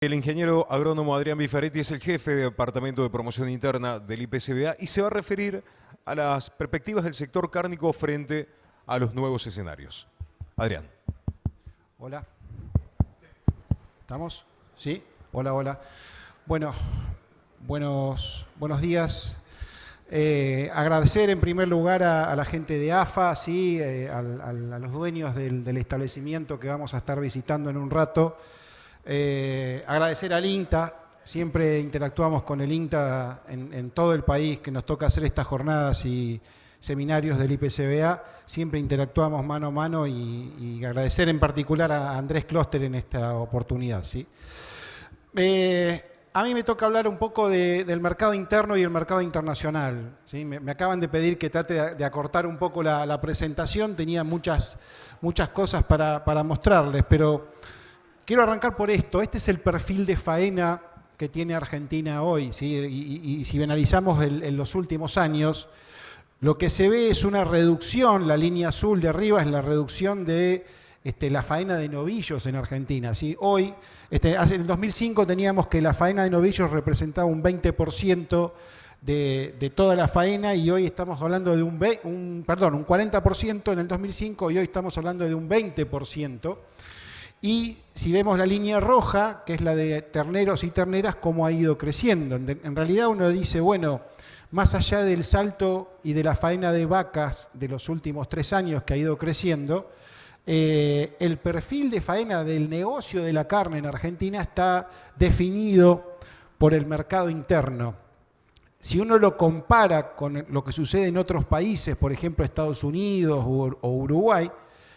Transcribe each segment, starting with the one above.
El ingeniero agrónomo Adrián Bifaretti es el jefe de Departamento de Promoción Interna del IPCBA y se va a referir a las perspectivas del sector cárnico frente a los nuevos escenarios. Adrián. Hola. ¿Estamos? ¿Sí? Hola, hola. Bueno, buenos días. Agradecer en primer lugar a la gente de AFA, ¿sí? A los dueños del establecimiento que vamos a estar visitando en un rato. Agradecer al INTA, siempre interactuamos con el INTA en todo el país que nos toca hacer estas jornadas y seminarios del IPCBA, siempre interactuamos mano a mano y agradecer en particular a Andrés Kloster en esta oportunidad, ¿sí? A mí me toca hablar un poco del mercado interno y el mercado internacional, ¿sí? Me acaban de pedir que trate de acortar un poco la presentación, tenía muchas cosas para mostrarles, pero quiero arrancar por esto. Este es el perfil de faena que tiene Argentina hoy, ¿sí? Y si analizamos en los últimos años, lo que se ve es una reducción, la línea azul de arriba es la reducción de la faena de novillos en Argentina, ¿sí? Hoy, en el 2005 teníamos que la faena de novillos representaba un 20% de toda la faena y hoy estamos hablando de un 40% en el 2005 y hoy estamos hablando de un 20%. Y si vemos la línea roja, que es la de terneros y terneras, cómo ha ido creciendo. En realidad uno dice, bueno, más allá del salto y de la faena de vacas de los últimos 3 años que ha ido creciendo, el perfil de faena del negocio de la carne en Argentina está definido por el mercado interno. Si uno lo compara con lo que sucede en otros países, por ejemplo Estados Unidos o Uruguay,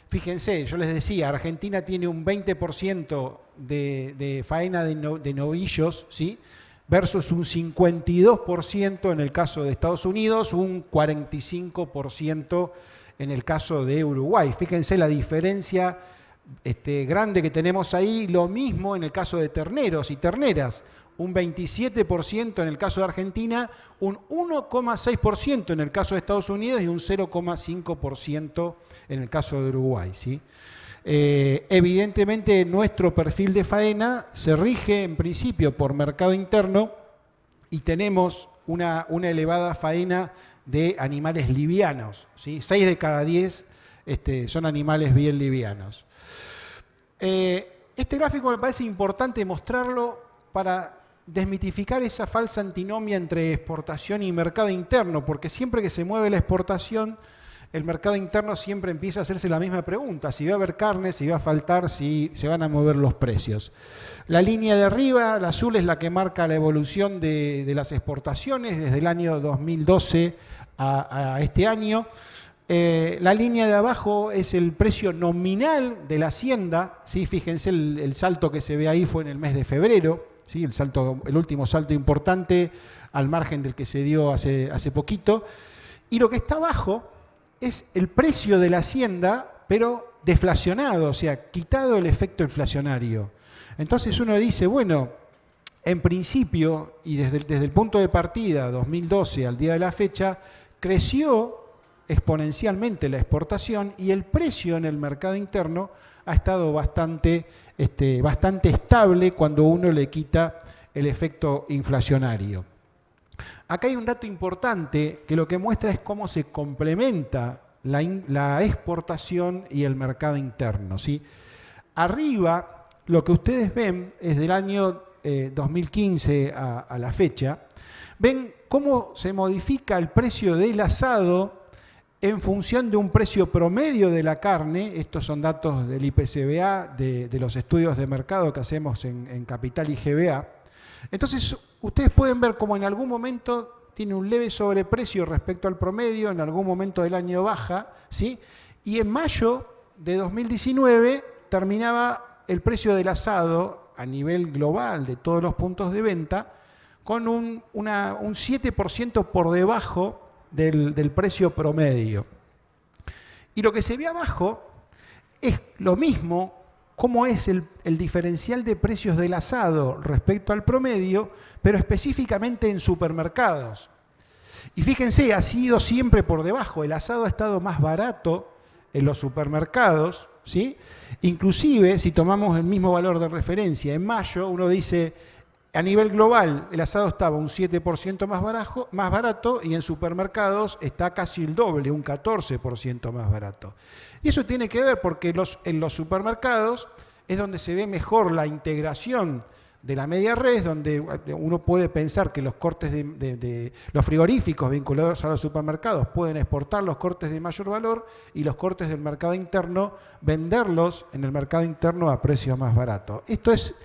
fíjense, yo les decía, Argentina tiene un 20% de faena de novillos, ¿sí? Versus un 52% en el caso de Estados Unidos, un 45% en el caso de Uruguay. Fíjense la diferencia grande que tenemos ahí, lo mismo en el caso de terneros y terneras. Un 27% en el caso de Argentina, un 1,6% en el caso de Estados Unidos y un 0,5% en el caso de Uruguay, ¿sí? Evidentemente nuestro perfil de faena se rige en principio por mercado interno y tenemos una elevada faena de animales livianos, ¿sí? 6 de cada 10 son animales bien livianos. Este gráfico me parece importante mostrarlo para desmitificar esa falsa antinomia entre exportación y mercado interno, porque siempre que se mueve la exportación, el mercado interno siempre empieza a hacerse la misma pregunta, si va a haber carne, si va a faltar, si se van a mover los precios. La línea de arriba, la azul, es la que marca la evolución de las exportaciones desde el año 2012 a este año. La línea de abajo es el precio nominal de la hacienda, ¿sí? Fíjense el salto que se ve ahí fue en el mes de febrero, ¿sí? El último salto importante al margen del que se dio hace poquito. Y lo que está abajo es el precio de la hacienda, pero deflacionado, o sea, quitado el efecto inflacionario. Entonces uno dice, bueno, en principio, y desde el punto de partida, 2012 al día de la fecha, creció exponencialmente la exportación y el precio en el mercado interno ha estado bastante estable cuando uno le quita el efecto inflacionario. Acá hay un dato importante que lo que muestra es cómo se complementa la exportación y el mercado interno, ¿sí? Arriba, lo que ustedes ven es del año 2015 a la fecha. Ven cómo se modifica el precio del asado en función de un precio promedio de la carne. Estos son datos del IPCBA, de los estudios de mercado que hacemos en Capital y GBA. Entonces, ustedes pueden ver cómo en algún momento tiene un leve sobreprecio respecto al promedio, en algún momento del año baja, ¿sí? Y en mayo de 2019 terminaba el precio del asado a nivel global de todos los puntos de venta con un 7% por debajo del precio promedio. Y lo que se ve abajo es lo mismo, cómo es el diferencial de precios del asado respecto al promedio, pero específicamente en supermercados. Y fíjense, ha sido siempre por debajo. El asado ha estado más barato en los supermercados, ¿sí? Inclusive, si tomamos el mismo valor de referencia, en mayo uno dice, a nivel global, el asado estaba un 7% más barato y en supermercados está casi el doble, un 14% más barato. Y eso tiene que ver porque en los supermercados es donde se ve mejor la integración de la media res, donde uno puede pensar que los cortes de los frigoríficos vinculados a los supermercados pueden exportar los cortes de mayor valor y los cortes del mercado interno venderlos en el mercado interno a precio más barato. Esto es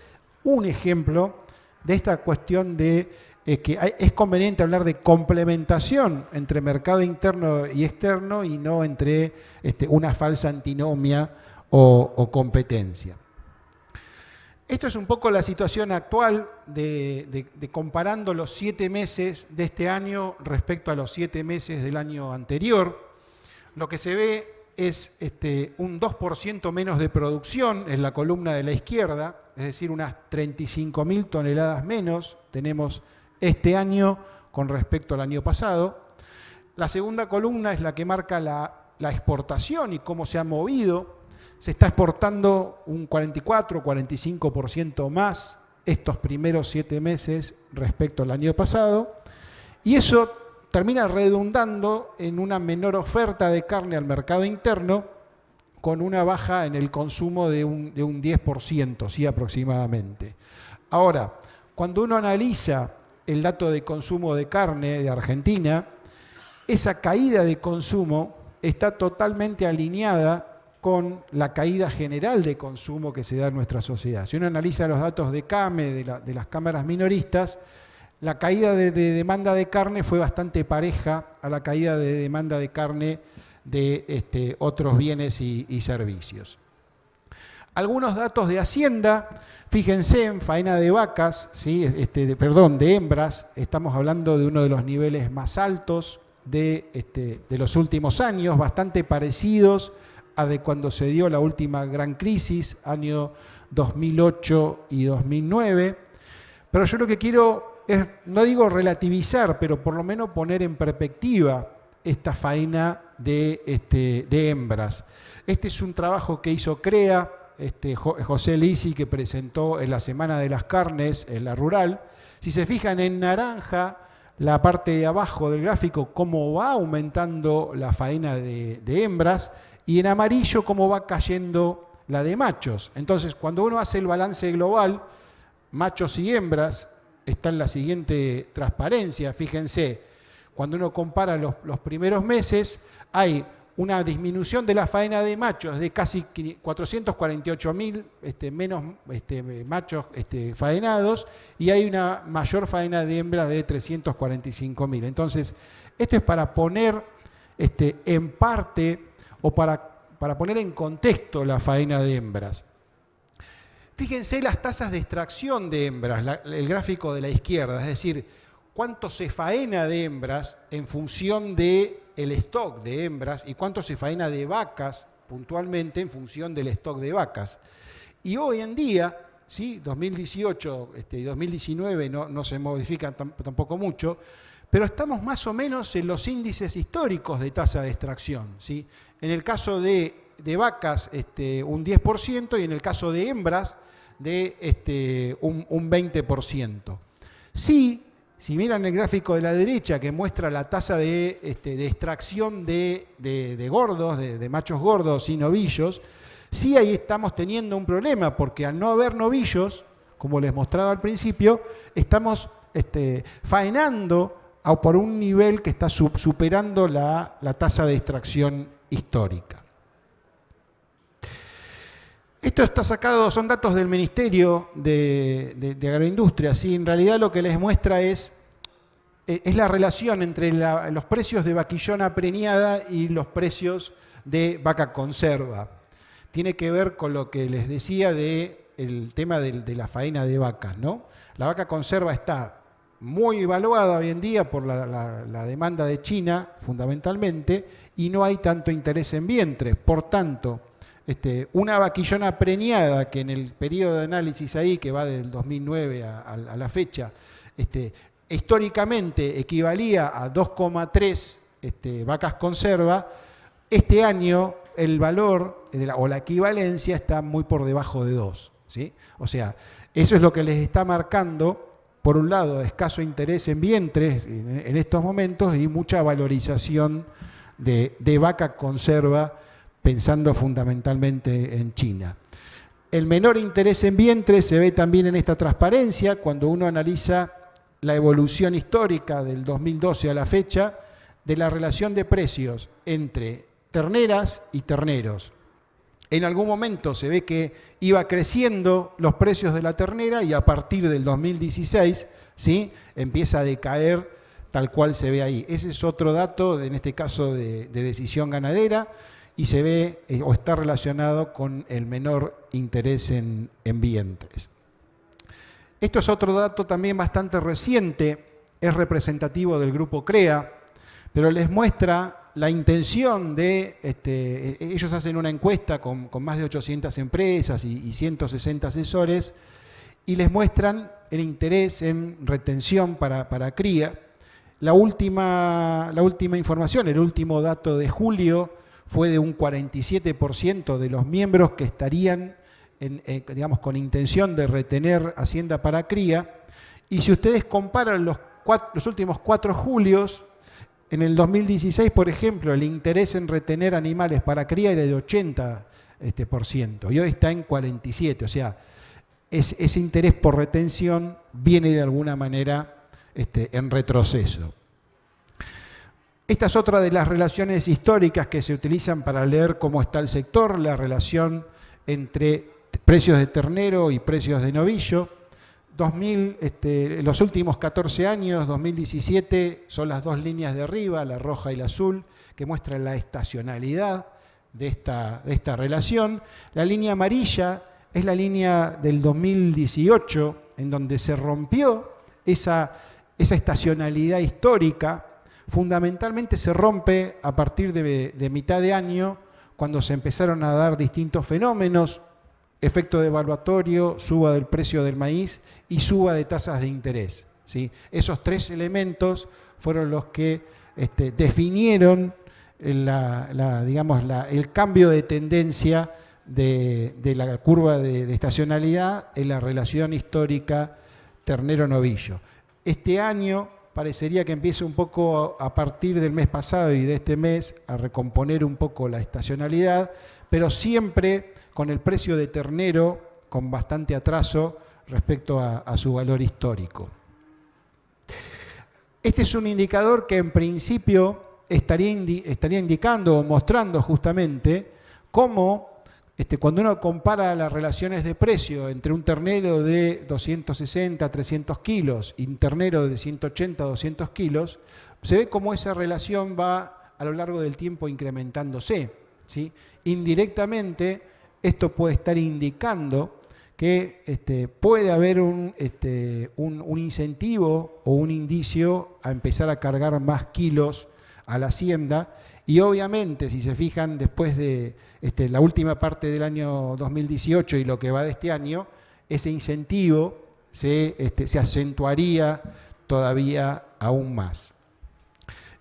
un ejemplo de esta cuestión de que es conveniente hablar de complementación entre mercado interno y externo y no entre una falsa antinomia o competencia. Esto es un poco la situación actual de comparando los 7 meses de este año respecto a los 7 meses del año anterior. Lo que se ve es un 2% menos de producción en la columna de la izquierda, es decir, unas 35.000 toneladas menos tenemos este año con respecto al año pasado. La segunda columna es la que marca la exportación y cómo se ha movido. Se está exportando un 44-45% más estos primeros 7 meses respecto al año pasado. Y eso termina redundando en una menor oferta de carne al mercado interno con una baja en el consumo de un 10%, sí, aproximadamente. Ahora, cuando uno analiza el dato de consumo de carne de Argentina, esa caída de consumo está totalmente alineada con la caída general de consumo que se da en nuestra sociedad. Si uno analiza los datos de CAME, de las cámaras minoristas, la caída de demanda de carne fue bastante pareja a la caída de demanda de carne de otros bienes y servicios. Algunos datos de Hacienda, fíjense en faena de vacas, ¿sí? De hembras, estamos hablando de uno de los niveles más altos de los últimos años, bastante parecidos a de cuando se dio la última gran crisis, año 2008 y 2009. Pero yo lo que quiero es, no digo relativizar, pero por lo menos poner en perspectiva esta faena de hembras. Este es un trabajo que hizo CREA, José Lisi, que presentó en la Semana de las Carnes en la Rural. Si se fijan en naranja, la parte de abajo del gráfico, cómo va aumentando la faena de hembras, y en amarillo cómo va cayendo la de machos. Entonces, cuando uno hace el balance global, machos y hembras, está en la siguiente transparencia. Fíjense, cuando uno compara los primeros meses, hay una disminución de la faena de machos de casi 448.000 menos machos faenados, y hay una mayor faena de hembras de 345.000. Entonces, esto es para poner en parte o para poner en contexto la faena de hembras. Fíjense las tasas de extracción de hembras, el gráfico de la izquierda, es decir, cuánto se faena de hembras en función del stock de hembras y cuánto se faena de vacas puntualmente en función del stock de vacas. Y hoy en día, ¿sí? 2018 y 2019 no se modifican tampoco mucho, pero estamos más o menos en los índices históricos de tasa de extracción, ¿sí? En el caso de vacas, un 10%, y en el caso de hembras, de un 20%. Sí, si miran el gráfico de la derecha que muestra la tasa de extracción de gordos, de machos gordos y novillos, sí ahí estamos teniendo un problema, porque al no haber novillos, como les mostraba al principio, estamos faenando por un nivel que está superando la tasa de extracción histórica. Esto está sacado, son datos del Ministerio de Agroindustria. ¿Sí? En realidad lo que les muestra es la relación entre los precios de vaquillona preñada y los precios de vaca conserva. Tiene que ver con lo que les decía del tema de la faena de vacas, ¿no? La vaca conserva está muy evaluada hoy en día por la demanda de China, fundamentalmente, y no hay tanto interés en vientres. Por tanto, una vaquillona preñada, que en el periodo de análisis ahí, que va del 2009 a la fecha, históricamente equivalía a 2,3 vacas conserva, este año el valor o la equivalencia está muy por debajo de 2. ¿Sí? O sea, eso es lo que les está marcando, por un lado, escaso interés en vientres en estos momentos y mucha valorización de vaca conserva, pensando fundamentalmente en China. El menor interés en vientres se ve también en esta transparencia cuando uno analiza la evolución histórica del 2012 a la fecha de la relación de precios entre terneras y terneros. En algún momento se ve que iba creciendo los precios de la ternera y a partir del 2016, ¿sí?, empieza a decaer tal cual se ve ahí. Ese es otro dato, en este caso de decisión ganadera, y se ve o está relacionado con el menor interés en vientres. Esto es otro dato también bastante reciente, es representativo del grupo CREA, pero les muestra la intención de, ellos hacen una encuesta con más de 800 empresas y 160 asesores, y les muestran el interés en retención para cría. La última información, el último dato de julio, fue de un 47% de los miembros que estarían digamos, con intención de retener hacienda para cría. Y si ustedes comparan los últimos 4 julios, en el 2016, por ejemplo, el interés en retener animales para cría era de 80%, y hoy está en 47%. O sea, ese interés por retención viene de alguna manera en retroceso. Esta es otra de las relaciones históricas que se utilizan para leer cómo está el sector, la relación entre precios de ternero y precios de novillo. Los últimos 14 años, 2017, son las dos líneas de arriba, la roja y la azul, que muestran la estacionalidad de esta relación. La línea amarilla es la línea del 2018, en donde se rompió esa estacionalidad histórica. Fundamentalmente se rompe a partir de mitad de año, cuando se empezaron a dar distintos fenómenos, efecto devaluatorio, suba del precio del maíz y suba de tasas de interés, ¿sí? Esos 3 elementos fueron los que definieron el cambio de tendencia de la curva de estacionalidad en la relación histórica ternero-novillo. Este año parecería que empieza un poco a partir del mes pasado y de este mes a recomponer un poco la estacionalidad, pero siempre con el precio de ternero con bastante atraso respecto a su valor histórico. Este es un indicador que en principio estaría indicando o mostrando justamente cómo cuando uno compara las relaciones de precio entre un ternero de 260 a 300 kilos y un ternero de 180 a 200 kilos, se ve cómo esa relación va a lo largo del tiempo incrementándose, ¿sí? Indirectamente, esto puede estar indicando que puede haber un incentivo o un indicio a empezar a cargar más kilos a la hacienda. Y obviamente, si se fijan, después de la última parte del año 2018 y lo que va de este año, ese incentivo se acentuaría todavía aún más.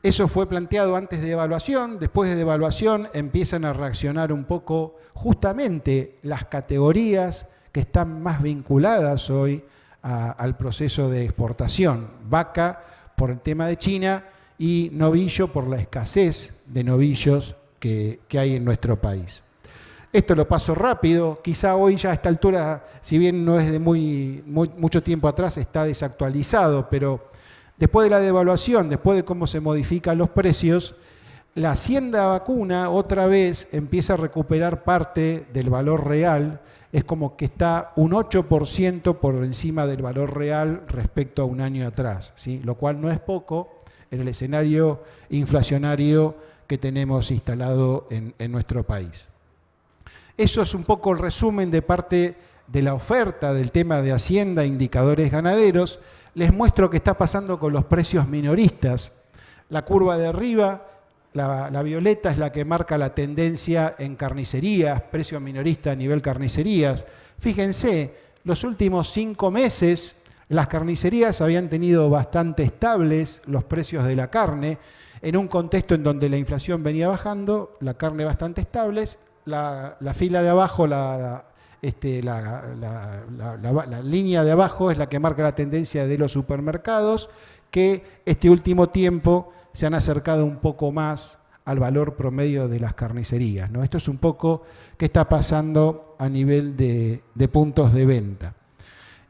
Eso fue planteado antes de devaluación. Después de devaluación empiezan a reaccionar un poco justamente las categorías que están más vinculadas hoy al proceso de exportación. Vaca por el tema de China y novillo por la escasez de novillos que hay en nuestro país. Esto lo paso rápido, quizá hoy ya a esta altura, si bien no es de mucho tiempo atrás, está desactualizado, pero después de la devaluación, después de cómo se modifican los precios, la hacienda vacuna otra vez empieza a recuperar parte del valor real, es como que está un 8% por encima del valor real respecto a un año atrás, ¿sí? Lo cual no es poco en el escenario inflacionario que tenemos instalado en nuestro país. Eso es un poco el resumen de parte de la oferta del tema de hacienda, indicadores ganaderos. Les muestro qué está pasando con los precios minoristas. La curva de arriba, la violeta, es la que marca la tendencia en carnicerías, precio minorista a nivel carnicerías. Fíjense, los últimos 5 meses Las carnicerías habían tenido bastante estables los precios de la carne, en un contexto en donde la inflación venía bajando, la carne bastante estables, la fila de abajo, la línea de abajo es la que marca la tendencia de los supermercados, que este último tiempo se han acercado un poco más al valor promedio de las carnicerías, ¿no? Esto es un poco qué está pasando a nivel de puntos de venta.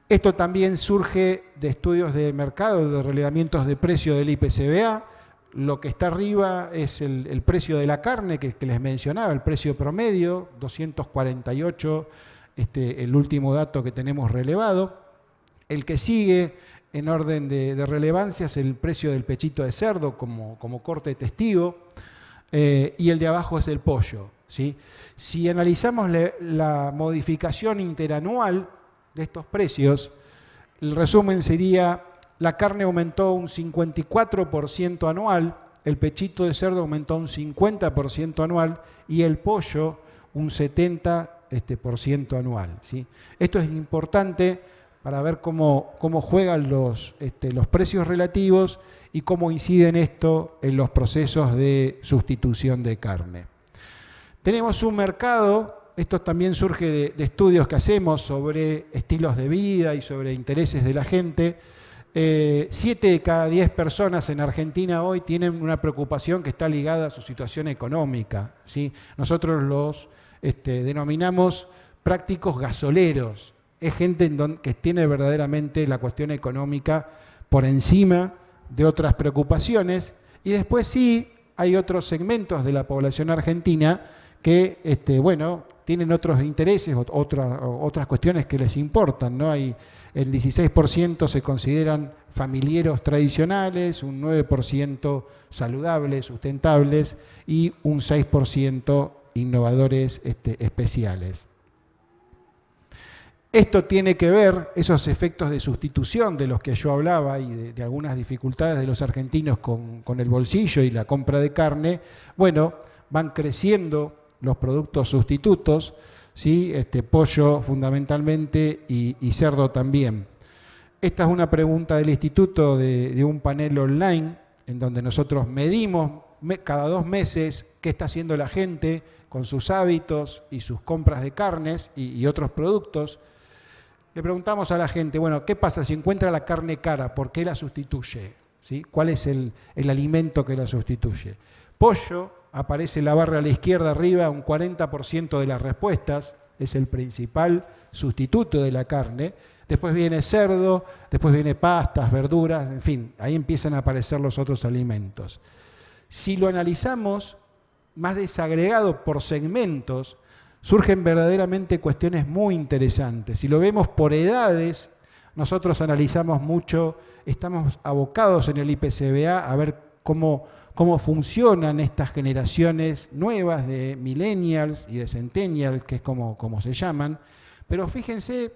Esto también surge de estudios de mercado, de relevamientos de precio del IPCBA. Lo que está arriba es el precio de la carne que les mencionaba, el precio promedio, 248, el último dato que tenemos relevado. El que sigue en orden de relevancia es el precio del pechito de cerdo como corte testigo, y el de abajo es el pollo, ¿sí? Si analizamos la modificación interanual de estos precios, el resumen sería: la carne aumentó un 54% anual, el pechito de cerdo aumentó un 50% anual y el pollo un 70% anual, ¿sí? Esto es importante para ver cómo juegan los precios relativos y cómo inciden esto en los procesos de sustitución de carne. Tenemos un mercado, esto también surge de estudios que hacemos sobre estilos de vida y sobre intereses de la gente. 7 de cada 10 personas en Argentina hoy tienen una preocupación que está ligada a su situación económica, ¿sí? Nosotros los denominamos prácticos gasoleros. Es gente que tiene verdaderamente la cuestión económica por encima de otras preocupaciones. Y después sí hay otros segmentos de la población argentina que tienen otros intereses, otras cuestiones que les importan, ¿no? El 16% se consideran familiares tradicionales, un 9% saludables, sustentables y un 6% innovadores especiales. Esto tiene que ver, esos efectos de sustitución de los que yo hablaba y de algunas dificultades de los argentinos con el bolsillo y la compra de carne, van creciendo los productos sustitutos, ¿sí? Pollo fundamentalmente y cerdo también. Esta es una pregunta del instituto de un panel online en donde nosotros medimos cada 2 meses qué está haciendo la gente con sus hábitos y sus compras de carnes y otros productos. Le preguntamos a la gente, ¿qué pasa si encuentra la carne cara? ¿Por qué la sustituye? ¿Sí? ¿Cuál es el alimento que la sustituye? Pollo, aparece la barra a la izquierda arriba, un 40% de las respuestas, es el principal sustituto de la carne. Después viene cerdo, después viene pastas, verduras, en fin, ahí empiezan a aparecer los otros alimentos. Si lo analizamos más desagregado por segmentos, surgen verdaderamente cuestiones muy interesantes. Si lo vemos por edades, nosotros analizamos mucho, estamos abocados en el IPCBA a ver cómo funcionan estas generaciones nuevas de millennials y de centennials, que es como se llaman. Pero fíjense,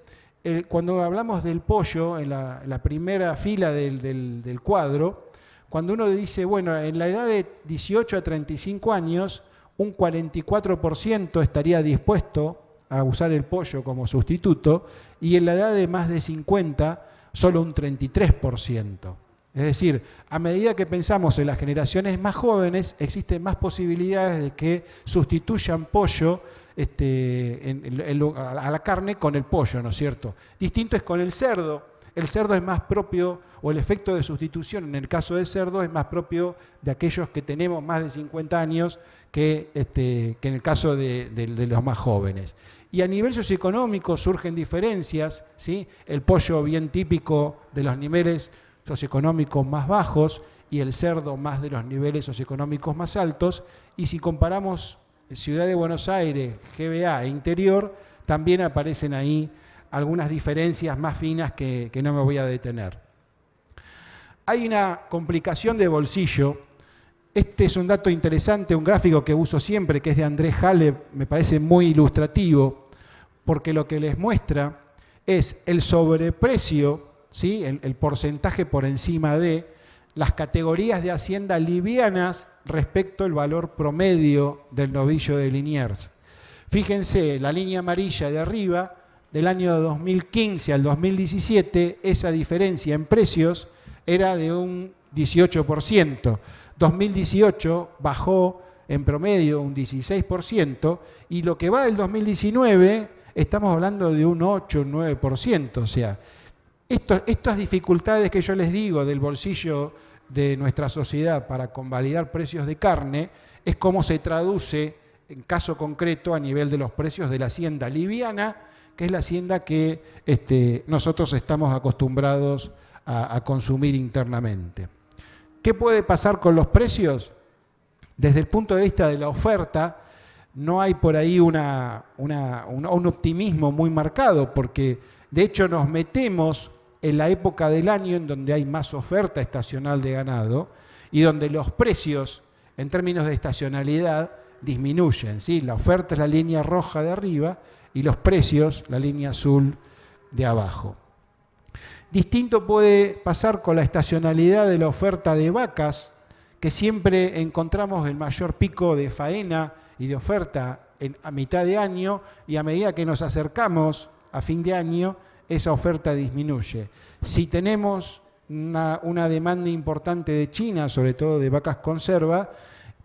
cuando hablamos del pollo, en la primera fila del cuadro, cuando uno dice, en la edad de 18 a 35 años, un 44% estaría dispuesto a usar el pollo como sustituto, y en la edad de más de 50, solo un 33%. Es decir, a medida que pensamos en las generaciones más jóvenes, existen más posibilidades de que sustituyan pollo a la carne con el pollo, ¿no es cierto? Distinto es con el cerdo. El cerdo es más propio, o el efecto de sustitución en el caso del cerdo es más propio de aquellos que tenemos más de 50 años que en el caso de los más jóvenes. Y a nivel socioeconómico surgen diferencias, ¿sí? El pollo bien típico de los niveles socioeconómicos más bajos y el cerdo más de los niveles socioeconómicos más altos. Y si comparamos Ciudad de Buenos Aires, GBA e interior, también aparecen ahí algunas diferencias más finas que no me voy a detener. Hay una complicación de bolsillo. Este es un dato interesante, un gráfico que uso siempre, que es de Andrés Halle, me parece muy ilustrativo, porque lo que les muestra es el sobreprecio, ¿sí? El porcentaje por encima de las categorías de hacienda livianas respecto al valor promedio del novillo de Liniers. Fíjense, la línea amarilla de arriba del año 2015 al 2017, esa diferencia en precios era de un 18%. 2018 bajó en promedio un 16%, y lo que va del 2019 estamos hablando de un 8, un 9%. O sea, estas dificultades que yo les digo del bolsillo de nuestra sociedad para convalidar precios de carne es cómo se traduce en caso concreto a nivel de los precios de la hacienda liviana, que es la hacienda que nosotros estamos acostumbrados a consumir internamente. ¿Qué puede pasar con los precios? Desde el punto de vista de la oferta, no hay por ahí un optimismo muy marcado, porque de hecho nos metemos en la época del año en donde hay más oferta estacional de ganado y donde los precios, en términos de estacionalidad, disminuyen, ¿sí? La oferta es la línea roja de arriba y los precios la línea azul de abajo. Distinto puede pasar con la estacionalidad de la oferta de vacas, que siempre encontramos el mayor pico de faena y de oferta a mitad de año, y a medida que nos acercamos a fin de año, esa oferta disminuye. Si tenemos una demanda importante de China, sobre todo de vacas conserva,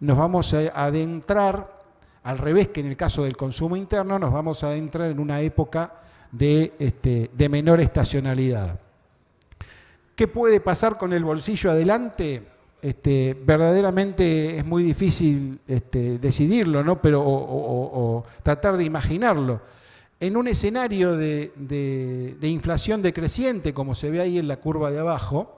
nos vamos a adentrar, al revés que en el caso del consumo interno, nos vamos a adentrar en una época de menor estacionalidad. ¿Qué puede pasar con el bolsillo adelante? Verdaderamente es muy difícil decidirlo, ¿no? Pero, o tratar de imaginarlo. En un escenario de inflación decreciente, como se ve ahí en la curva de abajo,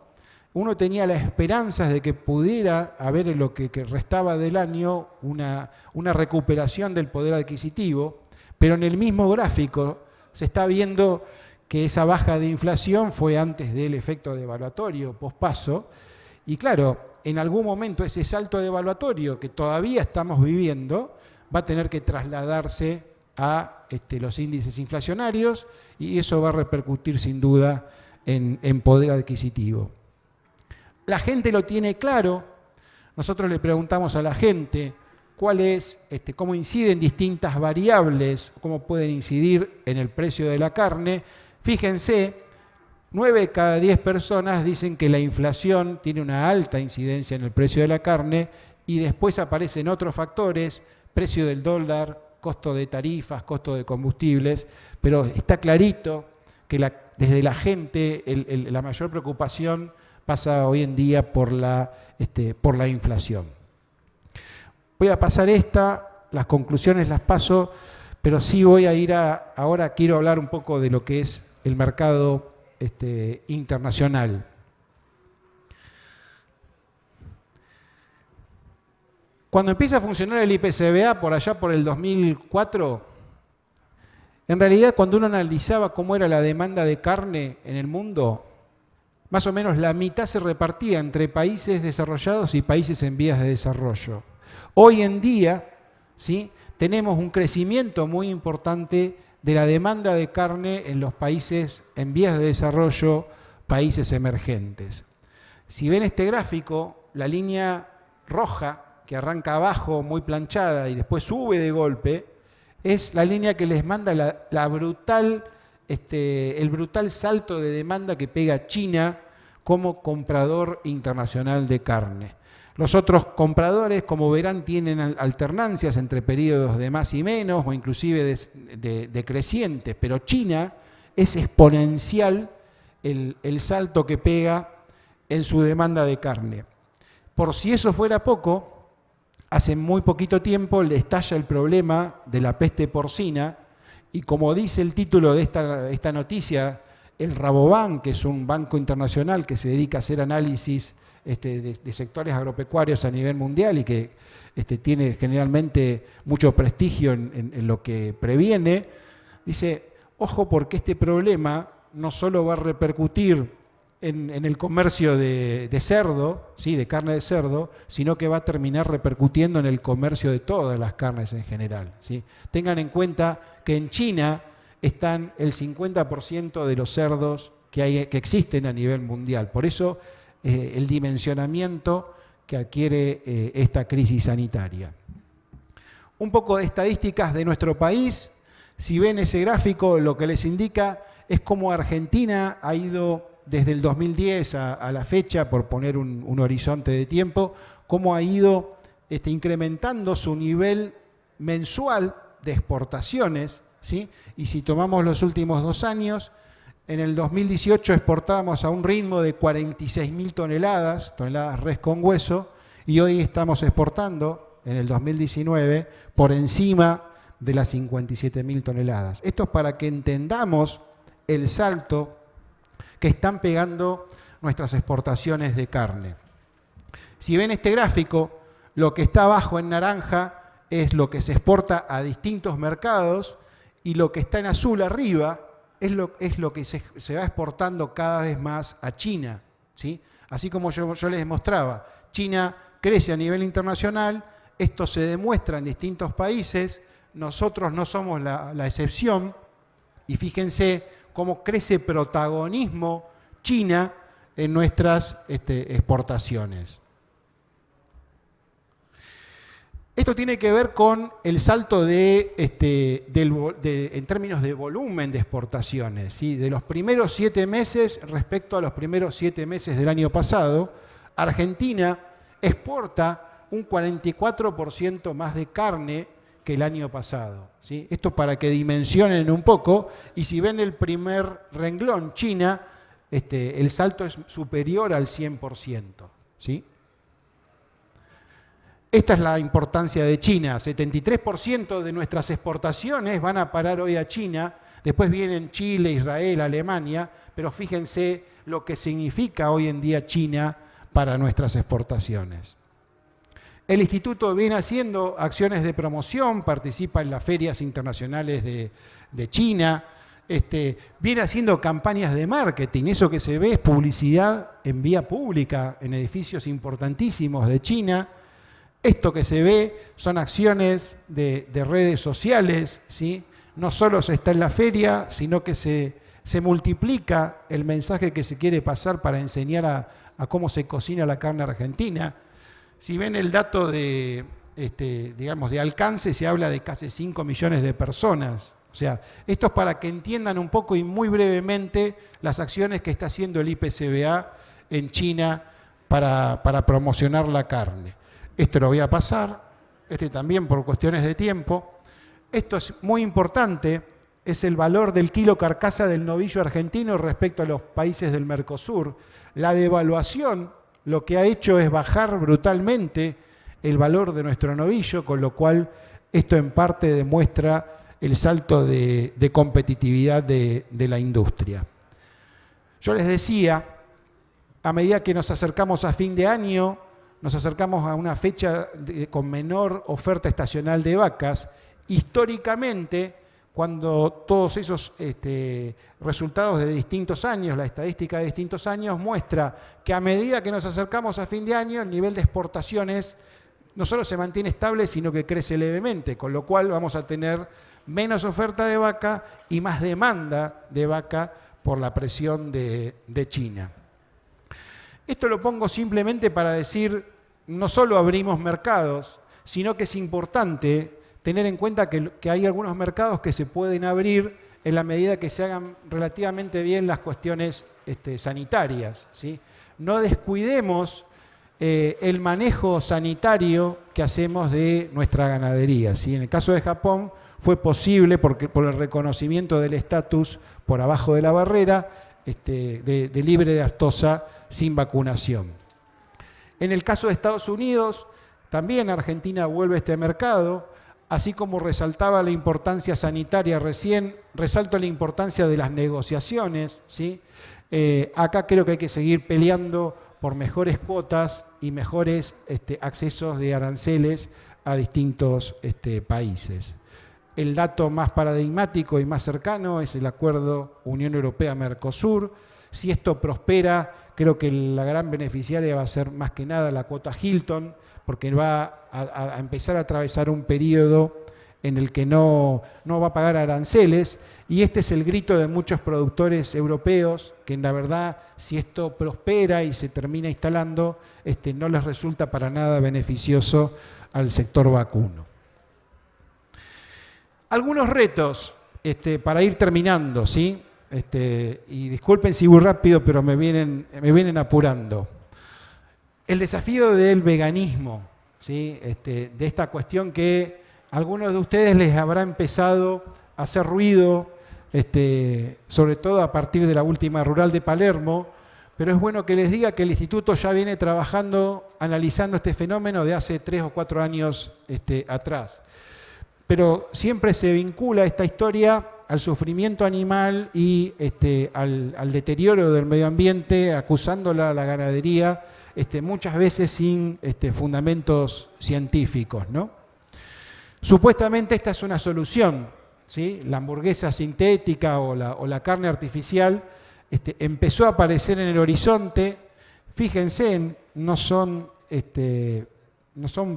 uno tenía las esperanzas de que pudiera haber en lo que restaba del año una recuperación del poder adquisitivo, pero en el mismo gráfico se está viendo que esa baja de inflación fue antes del efecto devaluatorio, pospaso, y claro, en algún momento ese salto devaluatorio que todavía estamos viviendo va a tener que trasladarse a los índices inflacionarios, y eso va a repercutir sin duda en poder adquisitivo. La gente lo tiene claro. Nosotros le preguntamos a la gente cómo inciden distintas variables, cómo pueden incidir en el precio de la carne. Fíjense, 9 de cada 10 personas dicen que la inflación tiene una alta incidencia en el precio de la carne, y después aparecen otros factores, precio del dólar, costo de tarifas, costo de combustibles, pero está clarito que desde la gente la mayor preocupación pasa hoy en día por la inflación. Voy a pasar las conclusiones las paso, pero sí voy a ir ahora quiero hablar un poco de lo que es el mercado internacional. Cuando empieza a funcionar el IPCBA por allá por el 2004, en realidad cuando uno analizaba cómo era la demanda de carne en el mundo, más o menos la mitad se repartía entre países desarrollados y países en vías de desarrollo. Hoy en día, ¿sí?, tenemos un crecimiento muy importante de la demanda de carne en los países en vías de desarrollo, países emergentes. Si ven este gráfico, la línea roja, que arranca abajo muy planchada y después sube de golpe, es la línea que les manda el brutal salto de demanda que pega China como comprador internacional de carne. Los otros compradores, como verán, tienen alternancias entre periodos de más y menos, o inclusive decrecientes, pero China es exponencial el salto que pega en su demanda de carne. Por si eso fuera poco, hace muy poquito tiempo le estalla el problema de la peste porcina, y como dice el título de esta noticia, el Rabobank, que es un banco internacional que se dedica a hacer análisis de sectores agropecuarios a nivel mundial y que tiene generalmente mucho prestigio en lo que previene, dice, ojo, porque este problema no solo va a repercutir en el comercio de cerdo, ¿sí?, de carne de cerdo, sino que va a terminar repercutiendo en el comercio de todas las carnes en general, ¿sí? Tengan en cuenta que en China están el 50% de los cerdos que existen a nivel mundial. Por eso el dimensionamiento que adquiere esta crisis sanitaria. Un poco de estadísticas de nuestro país. Si ven ese gráfico, lo que les indica es cómo Argentina ha ido desde el 2010 a la fecha, por poner un horizonte de tiempo, cómo ha ido incrementando su nivel mensual de exportaciones, ¿sí? Y si tomamos los últimos 2 años, en el 2018 exportábamos a un ritmo de 46.000 toneladas res con hueso, y hoy estamos exportando, en el 2019, por encima de las 57.000 toneladas. Esto es para que entendamos el salto que están pegando nuestras exportaciones de carne. Si ven este gráfico, lo que está abajo en naranja es lo que se exporta a distintos mercados, y lo que está en azul arriba es lo que se va exportando cada vez más a China, ¿sí? Así como yo les mostraba, China crece a nivel internacional, esto se demuestra en distintos países, nosotros no somos la excepción, y fíjense cómo crece protagonismo China en nuestras exportaciones. Esto tiene que ver con el salto en términos de volumen de exportaciones, ¿sí? De los primeros 7 meses respecto a los primeros 7 meses del año pasado, Argentina exporta un 44% más de carne que el año pasado, ¿sí? Esto para que dimensionen un poco, y si ven el primer renglón, China, el salto es superior al 100%, ¿sí? Esta es la importancia de China. 73% de nuestras exportaciones van a parar hoy a China, después vienen Chile, Israel, Alemania, pero fíjense lo que significa hoy en día China para nuestras exportaciones. El instituto viene haciendo acciones de promoción, participa en las ferias internacionales de China, viene haciendo campañas de marketing. Eso que se ve es publicidad en vía pública en edificios importantísimos de China. Esto que se ve son acciones de redes sociales, ¿sí? No solo se está en la feria, sino que se multiplica el mensaje que se quiere pasar para enseñar a cómo se cocina la carne argentina. Si ven el dato de alcance, se habla de casi 5 millones de personas. O sea, esto es para que entiendan un poco y muy brevemente las acciones que está haciendo el IPCBA en China para promocionar la carne. Esto lo voy a pasar, también por cuestiones de tiempo. Esto es muy importante, es el valor del kilo carcasa del novillo argentino respecto a los países del Mercosur. La devaluación lo que ha hecho es bajar brutalmente el valor de nuestro novillo, con lo cual esto en parte demuestra el salto de competitividad de la industria. Yo les decía, a medida que nos acercamos a fin de año, nos acercamos a una fecha con menor oferta estacional de vacas. Históricamente, cuando todos esos resultados de distintos años, la estadística de distintos años muestra que a medida que nos acercamos a fin de año, el nivel de exportaciones no solo se mantiene estable, sino que crece levemente, con lo cual vamos a tener menos oferta de vaca y más demanda de vaca por la presión de China. Esto lo pongo simplemente para decir, no solo abrimos mercados, sino que es importante tener en cuenta que hay algunos mercados que se pueden abrir en la medida que se hagan relativamente bien las cuestiones sanitarias, ¿sí? No descuidemos el manejo sanitario que hacemos de nuestra ganadería, ¿sí? En el caso de Japón fue posible por el reconocimiento del estatus por abajo de la barrera de libre de aftosa sin vacunación. En el caso de Estados Unidos, también Argentina vuelve a este mercado, así como resaltaba la importancia sanitaria recién, resalto la importancia de las negociaciones, ¿sí? Acá creo que hay que seguir peleando por mejores cuotas y mejores accesos de aranceles a distintos países. El dato más paradigmático y más cercano es el acuerdo Unión Europea-Mercosur. Si esto prospera, creo que la gran beneficiaria va a ser más que nada la cuota Hilton, porque va a empezar a atravesar un periodo en el que no va a pagar aranceles, y este es el grito de muchos productores europeos, que en la verdad, si esto prospera y se termina instalando, no les resulta para nada beneficioso al sector vacuno. Algunos retos para ir terminando, ¿sí? Y disculpen si voy rápido, pero me vienen apurando. El desafío del veganismo, ¿sí? De esta cuestión que a algunos de ustedes les habrá empezado a hacer ruido, sobre todo a partir de la última rural de Palermo, pero es bueno que les diga que el instituto ya viene trabajando, analizando este fenómeno de hace 3 o 4 años atrás. Pero siempre se vincula esta historia al sufrimiento animal y al deterioro del medio ambiente, acusándola a la ganadería, muchas veces sin fundamentos científicos, ¿no? Supuestamente esta es una solución, ¿sí? La hamburguesa sintética o la carne artificial empezó a aparecer en el horizonte. Fíjense, no son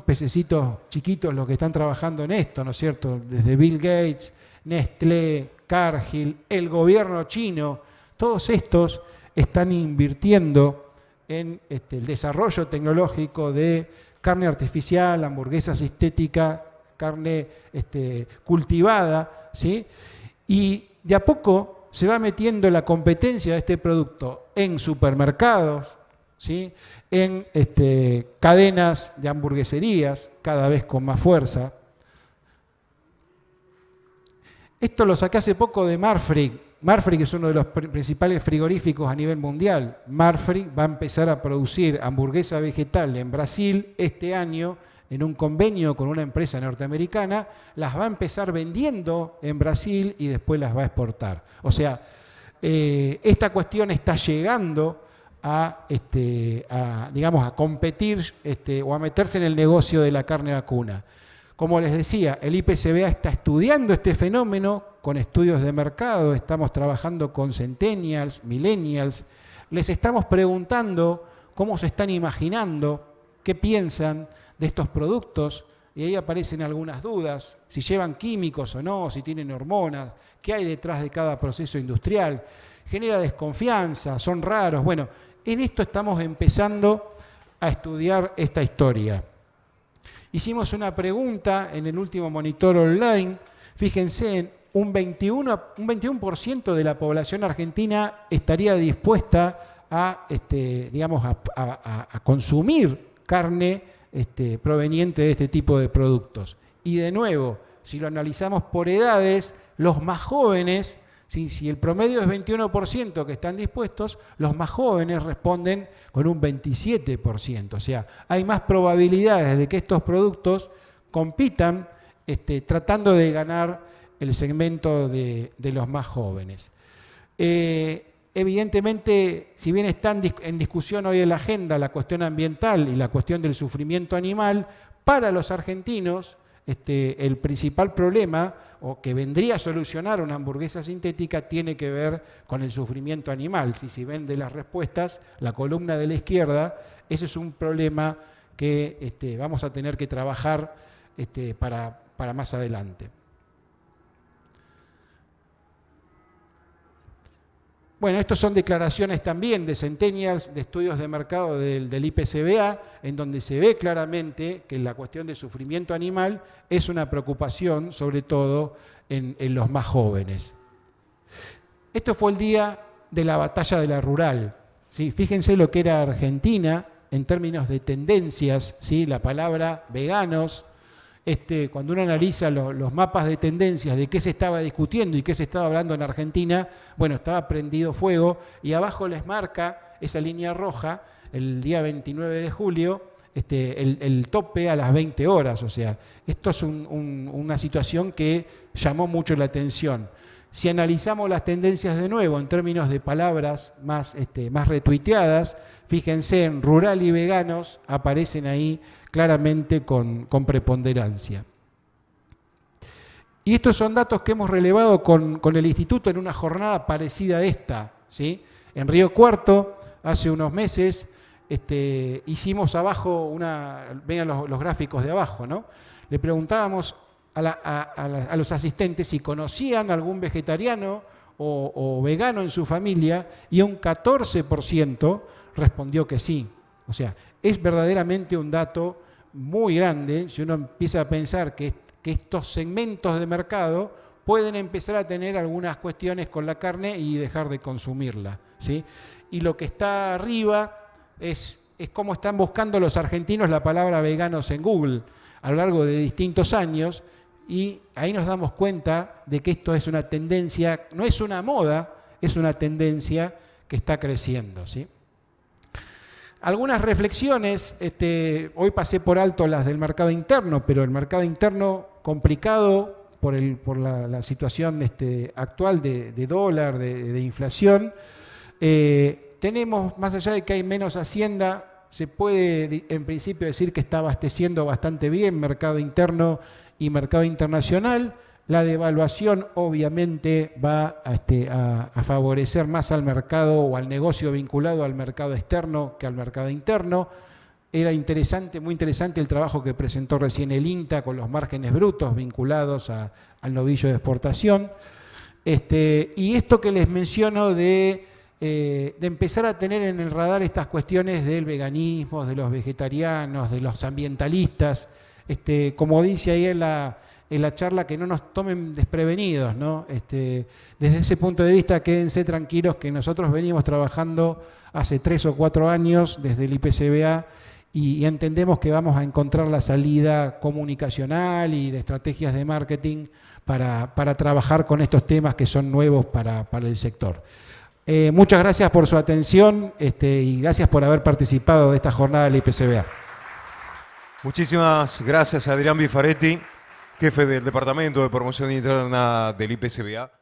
pececitos chiquitos los que están trabajando en esto, ¿no es cierto? Desde Bill Gates, Nestlé, Cargill, el gobierno chino, todos estos están invirtiendo en el desarrollo tecnológico de carne artificial, hamburguesa sintética, carne cultivada, ¿sí? Y de a poco se va metiendo la competencia de este producto en supermercados, ¿sí? En cadenas de hamburgueserías, cada vez con más fuerza. Esto lo saqué hace poco de Marfrig. Marfrig es uno de los principales frigoríficos a nivel mundial. Marfrig va a empezar a producir hamburguesa vegetal en Brasil este año en un convenio con una empresa norteamericana, las va a empezar vendiendo en Brasil y después las va a exportar. O sea, esta cuestión está llegando a competir o a meterse en el negocio de la carne vacuna. Como les decía, el IPCBA está estudiando este fenómeno con estudios de mercado, estamos trabajando con centennials, millennials, les estamos preguntando cómo se están imaginando, qué piensan de estos productos, y ahí aparecen algunas dudas, si llevan químicos o no, si tienen hormonas, qué hay detrás de cada proceso industrial, genera desconfianza, son raros. Bueno, en esto estamos empezando a estudiar esta historia. Hicimos una pregunta en el último monitor online, fíjense, un 21% de la población argentina estaría dispuesta a consumir carne proveniente de este tipo de productos. Y de nuevo, si lo analizamos por edades, los más jóvenes, si el promedio es 21% que están dispuestos, los más jóvenes responden con un 27%. O sea, hay más probabilidades de que estos productos compitan tratando de ganar el segmento de los más jóvenes. Evidentemente, si bien están en discusión hoy en la agenda la cuestión ambiental y la cuestión del sufrimiento animal, para los argentinos el principal problema o que vendría a solucionar una hamburguesa sintética tiene que ver con el sufrimiento animal. Si ven de las respuestas, la columna de la izquierda, ese es un problema que vamos a tener que trabajar para más adelante. Bueno, estas son declaraciones también de centennials, de estudios de mercado del IPCBA, en donde se ve claramente que la cuestión de sufrimiento animal es una preocupación, sobre todo en los más jóvenes. Esto fue el día de la batalla de la rural, ¿sí? Fíjense lo que era Argentina en términos de tendencias, ¿sí? La palabra veganos. Cuando uno analiza los mapas de tendencias de qué se estaba discutiendo y qué se estaba hablando en Argentina, bueno, estaba prendido fuego y abajo les marca esa línea roja, el día 29 de julio, el tope a las 20 horas. O sea, esto es una situación que llamó mucho la atención. Si analizamos las tendencias de nuevo en términos de palabras más retuiteadas, fíjense, en rural y veganos aparecen ahí claramente con preponderancia. Y estos son datos que hemos relevado con el Instituto en una jornada parecida a esta, ¿sí? En Río Cuarto, hace unos meses, hicimos abajo vean los gráficos de abajo, ¿no? Le preguntábamos a los asistentes si conocían algún vegetariano o vegano en su familia, y un 14% respondió que sí. O sea, es verdaderamente un dato muy grande si uno empieza a pensar que estos segmentos de mercado pueden empezar a tener algunas cuestiones con la carne y dejar de consumirla, ¿sí? Y lo que está arriba es cómo están buscando los argentinos la palabra veganos en Google a lo largo de distintos años, y ahí nos damos cuenta de que esto es una tendencia, no es una moda, es una tendencia que está creciendo, ¿sí? Algunas reflexiones, hoy pasé por alto las del mercado interno, pero el mercado interno complicado por la situación actual de dólar, de inflación. Tenemos, más allá de que hay menos hacienda, se puede en principio decir que está abasteciendo bastante bien mercado interno y mercado internacional. La devaluación obviamente va a favorecer más al mercado o al negocio vinculado al mercado externo que al mercado interno. Era interesante, muy interesante el trabajo que presentó recién el INTA con los márgenes brutos vinculados al novillo de exportación. Y esto que les menciono de empezar a tener en el radar estas cuestiones del veganismo, de los vegetarianos, de los ambientalistas, como dice ahí en la charla, que no nos tomen desprevenidos, ¿no? Desde ese punto de vista, quédense tranquilos que nosotros venimos trabajando hace 3 o 4 años desde el IPCBA y entendemos que vamos a encontrar la salida comunicacional y de estrategias de marketing para trabajar con estos temas que son nuevos para el sector. Muchas gracias por su atención y gracias por haber participado de esta jornada del IPCBA. Muchísimas gracias, Adrián Bifaretti, jefe del Departamento de Promoción Interna del IPCBA.